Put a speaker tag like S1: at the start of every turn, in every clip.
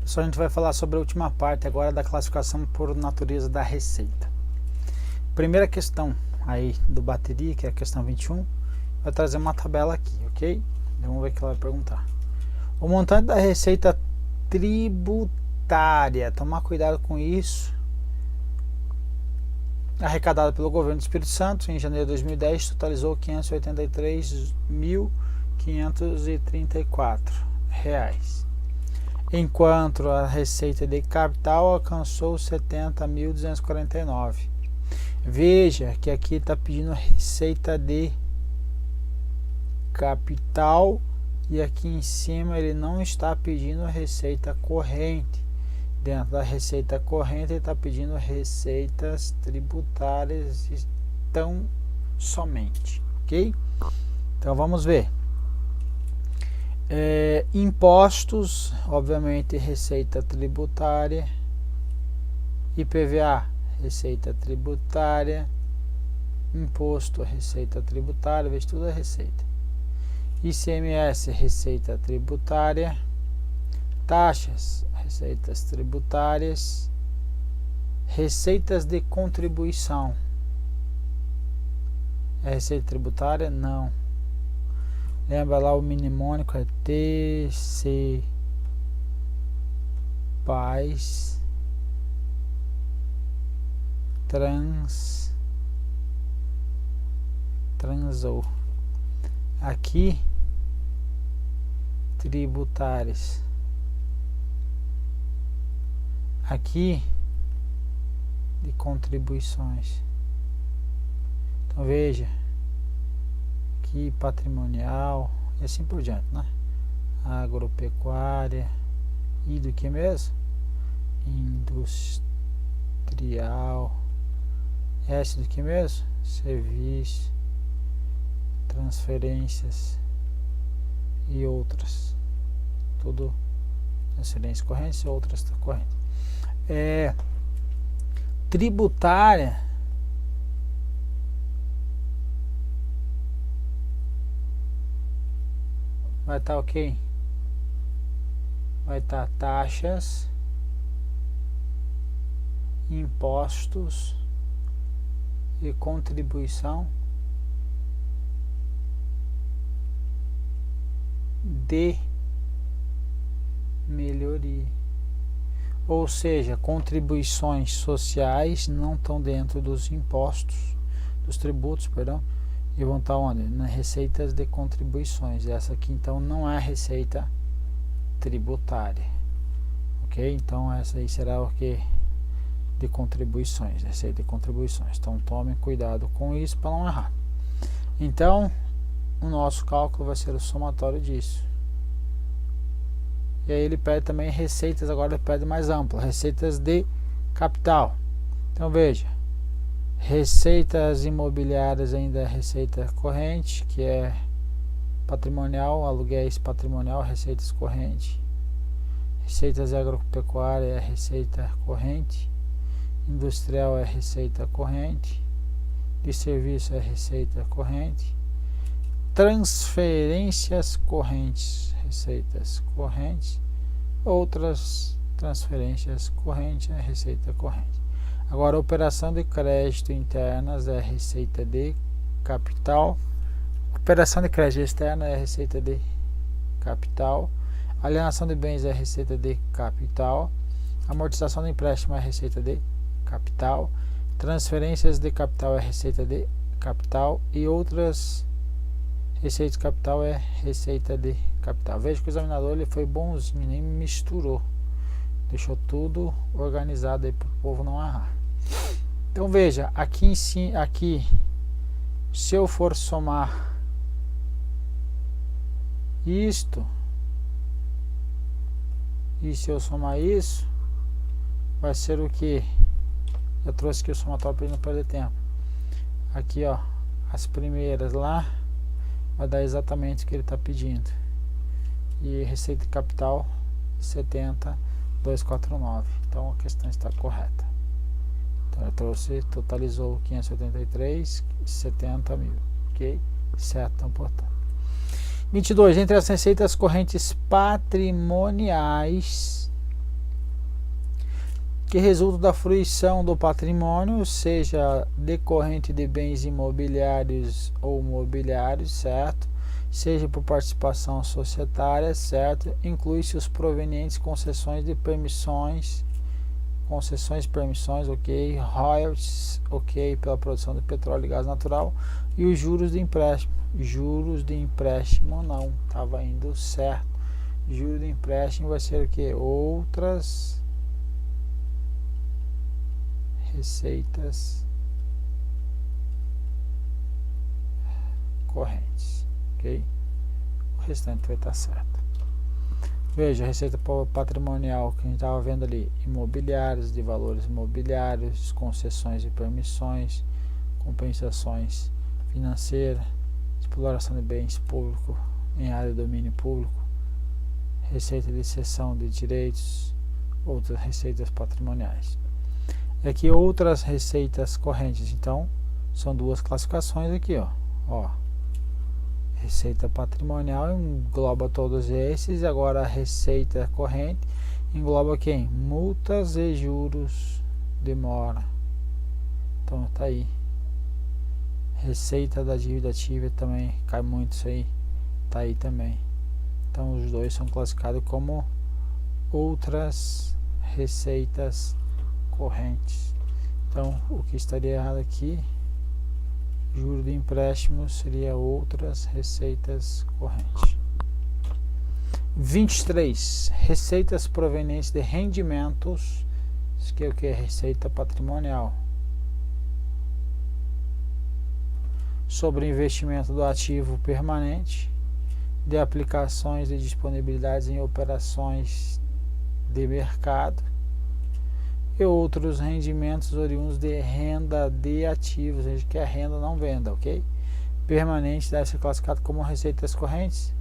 S1: Pessoal, a gente vai falar sobre a última parte agora da classificação por natureza da receita. Primeira questão aí do bateria, que é a questão 21, vai trazer uma tabela aqui, ok? Vamos ver o que ela vai perguntar. O montante da receita tributária, tomar cuidado com isso, arrecadada pelo governo do Espírito Santo em janeiro de 2010, totalizou R$ 583.534, enquanto a receita de capital alcançou 70.249. Veja que aqui está pedindo receita de capital e aqui em cima ele não está pedindo receita corrente. Dentro da receita corrente ele está pedindo receitas tributárias tão somente, ok? Então vamos ver. Impostos, obviamente receita tributária, IPVA, receita tributária, imposto, receita tributária, veja tudo é receita. ICMS, receita tributária, taxas, receitas tributárias, receitas de contribuição. É receita tributária? Não. Lembra lá o mnemônico é TC Paz Transou. Aqui tributários. Aqui de contribuições. Então veja, aqui patrimonial e assim por diante, né? Agropecuária e do que mesmo? Industrial. S do que mesmo? Serviço, transferências e outras. Tudo transferências correntes e outras correntes. Tributária vai estar ok? Vai estar taxas, impostos e contribuição de melhoria. Ou seja, contribuições sociais não estão dentro dos impostos, dos tributos, perdão, e vão estar onde? Nas receitas de contribuições. Essa aqui então não é receita tributária, ok? Então essa aí será o que? De contribuições, receita de contribuições. Então tomem cuidado com isso para não errar. Então o nosso cálculo vai ser o somatório disso. E aí ele pede também receitas, agora ele pede mais amplo, receitas de capital. Então veja, receitas imobiliárias ainda é receita corrente, que é patrimonial, aluguéis patrimonial, receitas corrente. Receitas agropecuária é receita corrente. Industrial é receita corrente. De serviço é receita corrente. Transferências correntes, receitas correntes. Outras transferências correntes é receita corrente. Agora, operação de crédito internas é receita de capital. Operação de crédito externa é receita de capital. Alienação de bens é receita de capital. Amortização de empréstimo é receita de capital. Transferências de capital é receita de capital. E outras receitas de capital é receita de capital. Veja que o examinador ele foi bonzinho, nem misturou. Deixou tudo organizado aí para o povo não errar. Então veja, aqui em cima, aqui, se eu for somar isto, e se eu somar isso, vai ser o que? Eu trouxe aqui o somatório para não perder tempo. Aqui ó, as primeiras lá, vai dar exatamente o que ele está pedindo. E receita de capital 70.249. Então a questão está correta. Então eu trouxe, totalizou 583,70 mil. Ok? Certo, então portanto. 22. Entre as receitas correntes patrimoniais que resultam da fruição do patrimônio, seja decorrente de bens imobiliários ou mobiliários, certo? Seja por participação societária, certo? Inclui-se os provenientes concessões de permissões, ok? Royalties, ok? Pela produção de petróleo e gás natural. E os juros de empréstimo. Juros de empréstimo não, estava indo certo. Juros de empréstimo vai ser o que? Outras receitas correntes, ok? O restante vai estar certo. Veja, a receita patrimonial que a gente estava vendo ali: imobiliários, de valores imobiliários, concessões e permissões, compensações financeiras, exploração de bens públicos em área de domínio público, receita de cessão de direitos, outras receitas patrimoniais. Aqui outras receitas correntes, então são duas classificações aqui, ó. Receita patrimonial engloba todos esses. Agora a receita corrente engloba quem? Multas e juros de mora. Então tá aí. Receita da dívida ativa também cai muito isso aí, tá aí também. Então os dois são classificados como outras receitas correntes. Então o que estaria errado aqui, juro de empréstimo, seria outras receitas correntes. 23. Receitas provenientes de rendimentos. Isso que é o que? Receita patrimonial. Sobre investimento do ativo permanente, de aplicações e disponibilidades em operações de mercado e outros rendimentos oriundos de renda de ativos, que é renda não venda, ok? Permanente deve ser classificado como receitas correntes?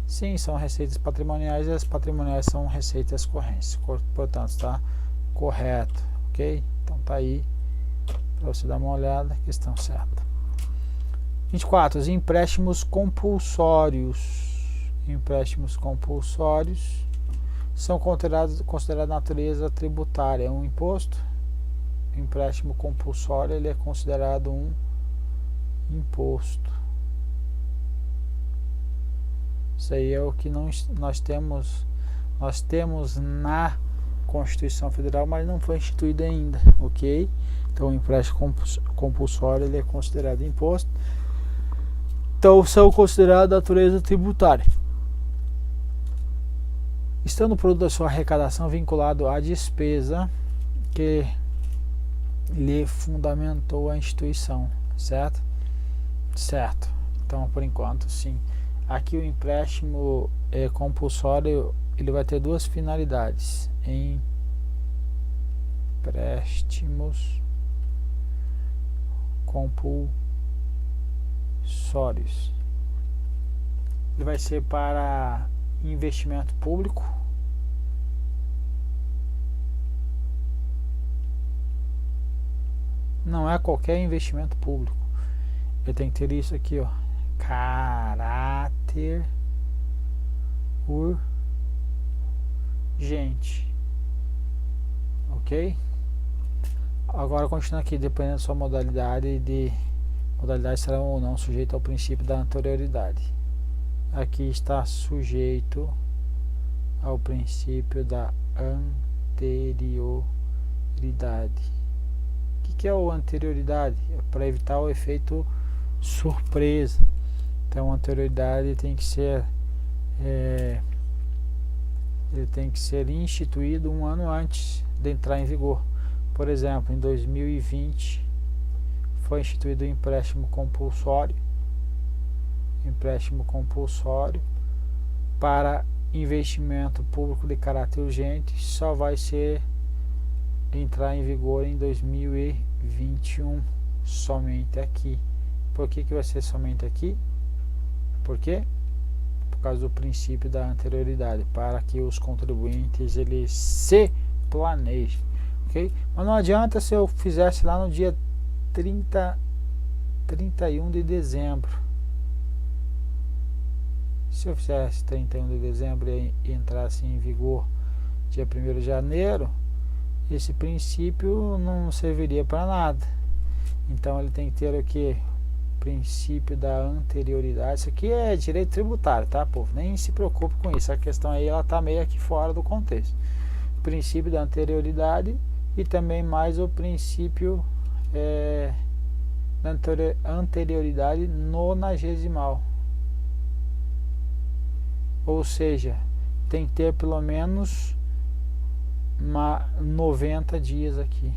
S1: Sim, são receitas patrimoniais, e as patrimoniais são receitas correntes, portanto está correto, ok? Então tá aí para você dar uma olhada, questão certa. 24. Os empréstimos compulsórios. Empréstimos compulsórios são considerados natureza tributária. É um imposto. O empréstimo compulsório ele é considerado um imposto. Isso aí é o que nós temos na Constituição Federal, mas não foi instituído ainda, ok? Então o empréstimo compulsório ele é considerado imposto. Então são considerados natureza tributária, estando o produto da sua arrecadação vinculado à despesa que lhe fundamentou a instituição, certo? Certo. Então por enquanto sim. Aqui o empréstimo compulsório ele vai ter duas finalidades: empréstimos compulsórios. Ele vai ser para investimento público, não é qualquer investimento público. Ele tem que ter isso aqui, ó, caráter urgente, ok? Agora continua aqui, dependendo da sua modalidade serão ou não sujeitas ao princípio da anterioridade. Aqui está sujeito ao princípio da anterioridade. O que é o anterioridade? É para evitar o efeito surpresa. Então a anterioridade tem que ser ele tem que ser instituído um ano antes de entrar em vigor. Por exemplo, em 2020 foi instituído o empréstimo compulsório para investimento público de caráter urgente, só vai entrar em vigor em 2021, somente aqui. Por que vai ser somente aqui? Por quê? Por causa do princípio da anterioridade, para que os contribuintes eles se planejem, ok? Mas não adianta se eu fizesse lá no dia 31 de dezembro. Se eu fizesse 31 de dezembro e entrasse em vigor dia 1º de janeiro, esse princípio não serviria para nada. Então ele tem que ter o que? Princípio da anterioridade. Isso aqui é direito tributário, tá, povo? Nem se preocupe com isso. A questão aí, ela tá meio aqui fora do contexto. Princípio da anterioridade e também mais o princípio da anterioridade nonagesimal. Ou seja, tem que ter pelo menos 90 dias aqui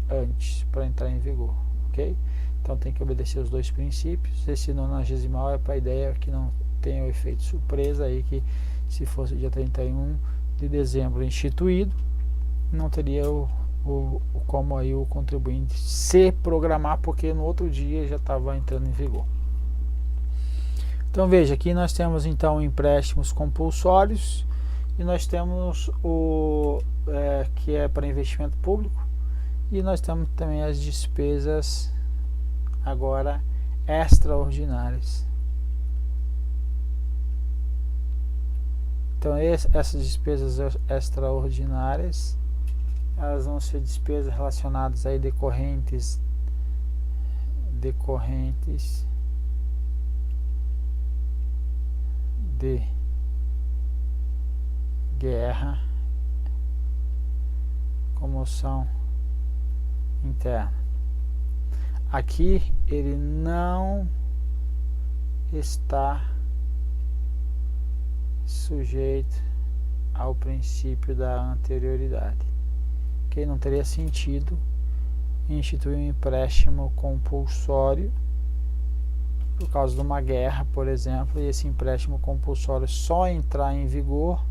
S1: antes para entrar em vigor, ok? Então tem que obedecer os dois princípios. Esse nonagesimal é para a ideia que não tenha o efeito surpresa aí, que se fosse dia 31 de dezembro instituído, não teria como aí o contribuinte se programar, porque no outro dia já estava entrando em vigor. Então veja, aqui nós temos então empréstimos compulsórios e nós temos o que é para investimento público, e nós temos também as despesas agora extraordinárias. Então essas despesas extraordinárias, elas vão ser despesas relacionadas aí decorrentes de guerra, comoção interna. Aqui ele não está sujeito ao princípio da anterioridade, que não teria sentido instituir um empréstimo compulsório por causa de uma guerra, por exemplo, e esse empréstimo compulsório só entrar em vigor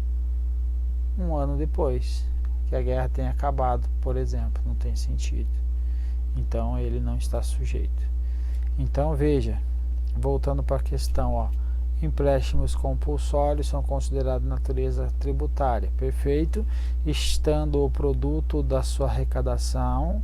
S1: um ano depois que a guerra tenha acabado, por exemplo. Não tem sentido. Então ele não está sujeito. Então veja, voltando para a questão, empréstimos compulsórios são considerados de natureza tributária, perfeito, estando o produto da sua arrecadação,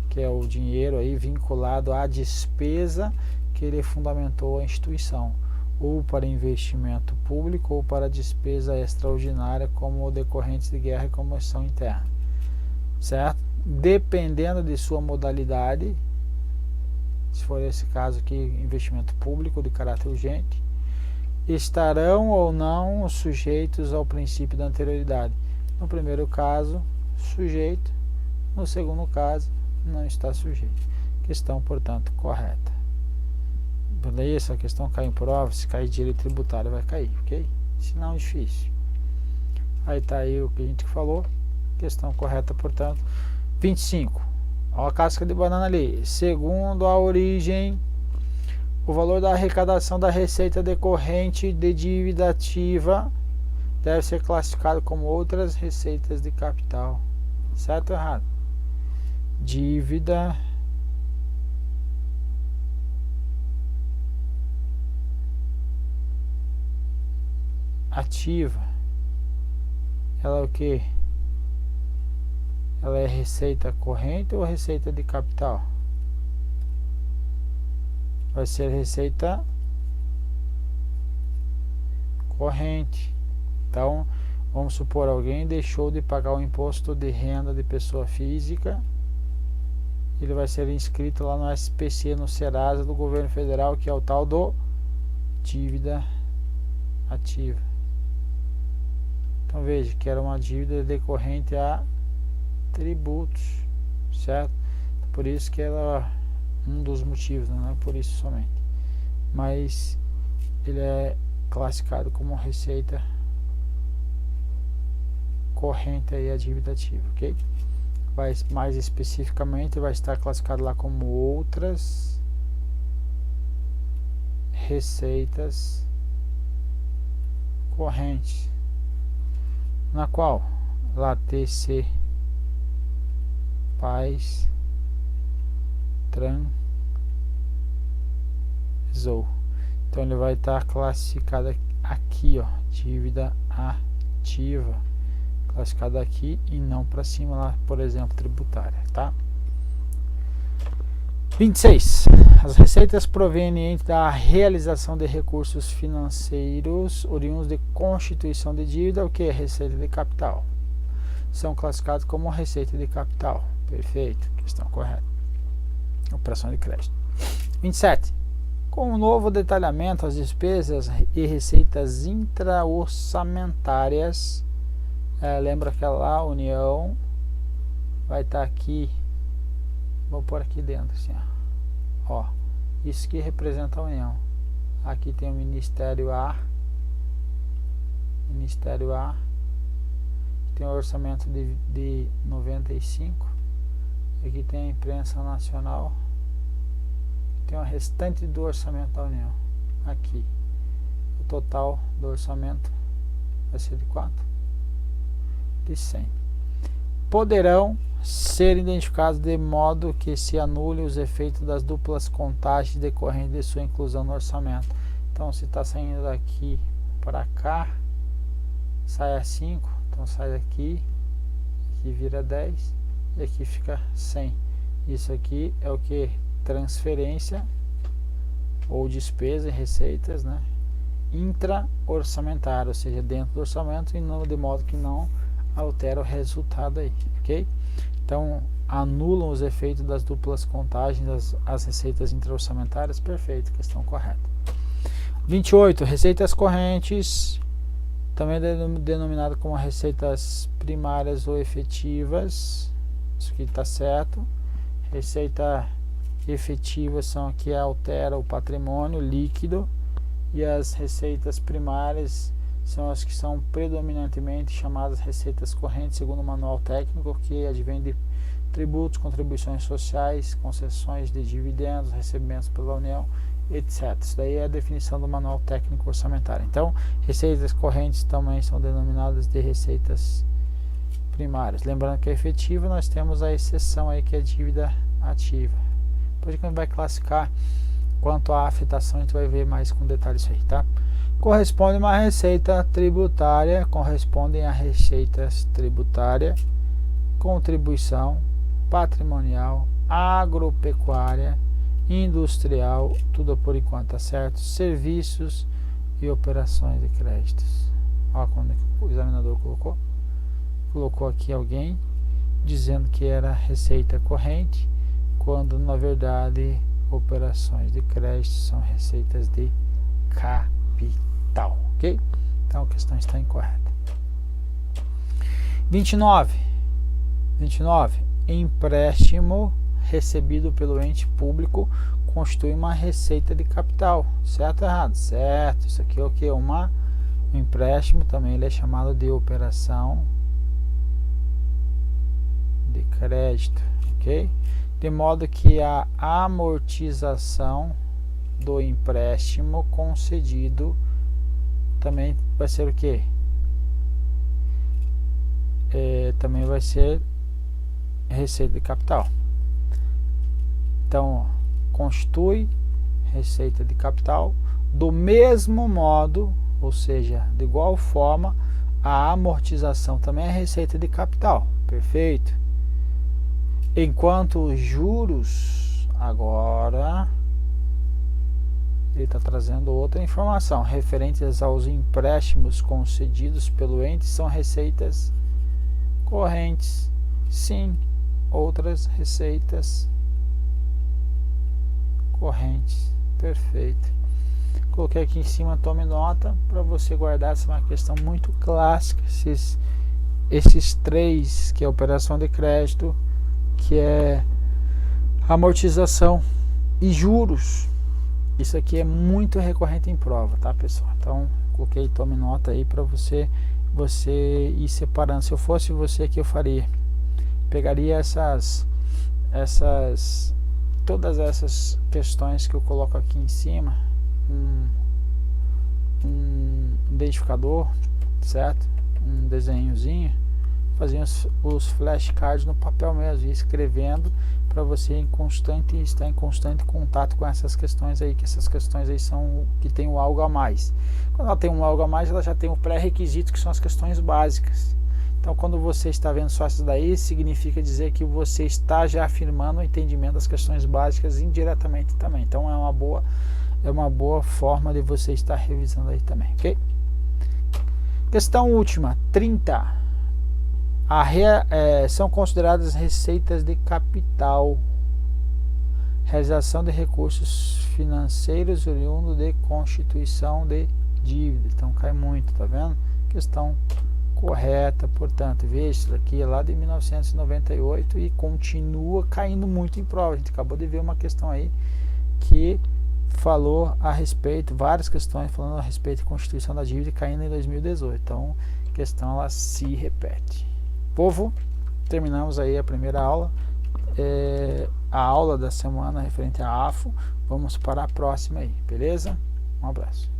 S1: que é o dinheiro aí vinculado à despesa que ele fundamentou a instituição, ou para investimento público ou para despesa extraordinária, como decorrentes de guerra e comoção interna, certo? Dependendo de sua modalidade, se for esse caso aqui, investimento público de caráter urgente, estarão ou não sujeitos ao princípio da anterioridade. No primeiro caso, sujeito; no segundo caso, não está sujeito. Questão, portanto, correta. Beleza? Se a questão cai em prova, se cair direito tributário, vai cair, ok? Se não, difícil. Aí tá aí o que a gente falou. Questão correta, portanto. 25. Olha a casca de banana ali. Segundo a origem, o valor da arrecadação da receita decorrente de dívida ativa deve ser classificado como outras receitas de capital. Certo ou errado? Dívida ativa, ela é o que? Ela é receita corrente ou receita de capital? Vai ser receita corrente. Então, vamos supor, alguém deixou de pagar o imposto de renda de pessoa física, ele vai ser inscrito lá no SPC, no Serasa do governo federal, que é o tal do dívida ativa. Então veja que era uma dívida decorrente a tributos, certo? Por isso que ela, um dos motivos, não é por isso somente, mas ele é classificado como receita corrente aí, a dívida ativa, ok? Mais especificamente vai estar classificado lá como outras receitas correntes, na qual lá TC Paz transou. Então ele vai estar classificado aqui, dívida ativa, classificado aqui e não para cima lá, por exemplo, tributária, tá? 26. As receitas provenientes da realização de recursos financeiros oriundos de constituição de dívida, o que é receita de capital. são classificados como receita de capital. Perfeito, questão correta. Operação de crédito. 27. Com o novo detalhamento, as despesas e receitas intra-orçamentárias, lembra que lá, União, vai estar aqui, vou pôr aqui dentro, assim, ó. Isso que representa a União. Aqui tem o Ministério A, tem o orçamento de 95, aqui tem a imprensa nacional, tem o restante do orçamento da União. Aqui, o total do orçamento vai ser de quanto? De 100. Poderão ser identificados de modo que se anule os efeitos das duplas contagens decorrentes de sua inclusão no orçamento. Então, se está saindo daqui para cá, sai a 5, então sai daqui, aqui vira 10 e aqui fica 100. Isso aqui é o que? Transferência ou despesa e receitas, né? Intra-orçamentária, ou seja, dentro do orçamento e não, de modo que não altera o resultado aí, ok? Então, anulam os efeitos das duplas contagens as receitas intra-orçamentárias. Perfeito, questão correta. 28. Receitas correntes, também denominado como receitas primárias ou efetivas. Isso aqui está certo. Receita efetiva são a que altera o patrimônio líquido, e as receitas primárias são as que são predominantemente chamadas receitas correntes, segundo o manual técnico, que advém de tributos, contribuições sociais, concessões de dividendos, recebimentos pela União, etc. Isso daí é a definição do manual técnico orçamentário. Então, receitas correntes também são denominadas de receitas primárias. Lembrando que a efetiva nós temos a exceção aí, que é a dívida ativa. Depois que a gente vai classificar quanto à afetação, a gente vai ver mais com detalhe isso aí, tá? Corresponde uma receita tributária, correspondem a receitas tributária, contribuição, patrimonial, agropecuária, industrial, tudo por enquanto, tá certo? Serviços e operações de créditos. Olha quando o examinador colocou aqui alguém dizendo que era receita corrente, quando na verdade operações de crédito são receitas de capital, ok? Então a questão está incorreta. 29. Empréstimo recebido pelo ente público constitui uma receita de capital. Certo ou errado? Certo. Isso aqui é o que? Um empréstimo, também ele é chamado de operação de crédito, ok? De modo que a amortização do empréstimo concedido também vai ser o que? Também vai ser receita de capital. Então, constitui receita de capital do mesmo modo, ou seja, de igual forma, a amortização também é receita de capital. Perfeito? Enquanto os juros, agora ele está trazendo outra informação, referentes aos empréstimos concedidos pelo ente, são receitas correntes. Sim, outras receitas correntes. Perfeito. Coloquei aqui em cima, tome nota para você guardar. Essa é uma questão muito clássica. Esses três, que é operação de crédito, que é amortização e juros. Isso aqui é muito recorrente em prova, tá, pessoal? Então, coloquei, tome nota aí para você ir separando. Se eu fosse você, que eu faria? Pegaria todas essas questões que eu coloco aqui em cima, um identificador, certo? Um desenhozinho, fazia os flashcards no papel mesmo, e escrevendo para você estar em constante contato com essas questões aí, que essas questões aí são que tem um algo a mais. Quando ela tem um algo a mais, ela já tem um pré-requisito, que são as questões básicas. Então, quando você está vendo só isso daí, significa dizer que você está já afirmando o entendimento das questões básicas indiretamente também. Então, é uma boa forma de você estar revisando aí também, ok? Questão última, 30. São consideradas receitas de capital, realização de recursos financeiros oriundo de constituição de dívida. Então cai muito, tá vendo? Questão correta, portanto, veja, isso aqui é lá de 1998 e continua caindo muito em prova. A gente acabou de ver uma questão aí que falou a respeito, várias questões falando a respeito de constituição da dívida caindo em 2018. Então, a questão ela se repete. Povo, terminamos aí a primeira aula. A aula da semana referente à AFO. Vamos para a próxima aí, beleza? Um abraço.